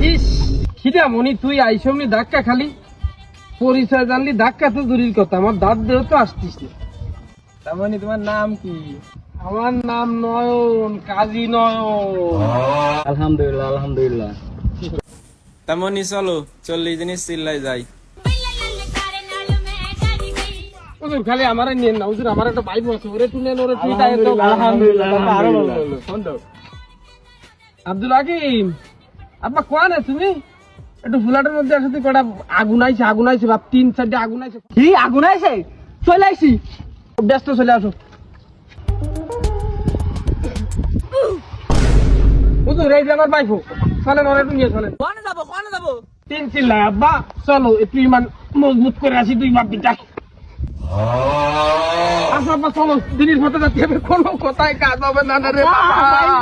ইস খিদা মনি তুই আইসমনি ধাক্কা খালি পরিচয় জানলি ধাক্কা তো দূরের কথা আমার দাঁত দেহ তো আসতিস না। তার মানে তোমার নাম কি? আমার নাম নয়ন, কাজী নয়ন। আলহামদুলিল্লাহ আলহামদুলিল্লাহ। তেমনি চলো 40 দিন চিল্লাই যাই। হুজুর খালি আমারে নিয়েন না হুজুর, আমার একটা ভাই আছে ওরে তুই নেন, ওরে তুই তাই তো আলহামদুলিল্লাহ আরো ভালো হলো। ফোন দাও। আব্দুল হাকিম আব্বা কোয়ানে তুমি একটু ফুলাটের মধ্যে আসতে কটা আগুন আইছে বাপ 3-4টা আগুন আইছে। কি আগুন আছে? চলে আইছি। ব্যস্ত চলে আসো হুজুর, এই যে আমার বাইফো, চলেন ওরে একটু নিয়ে চলেন। কোনে যাবো? 3 চিল্লায় আব্বা, চলো একটু ইমান মজবুত করে আসি দুই বাপ বিটা। আচ্ছা আব্বা চলো, দিনের পথে যাতে হবে, কোনো কথায় কাজ হবে না রে বাবা।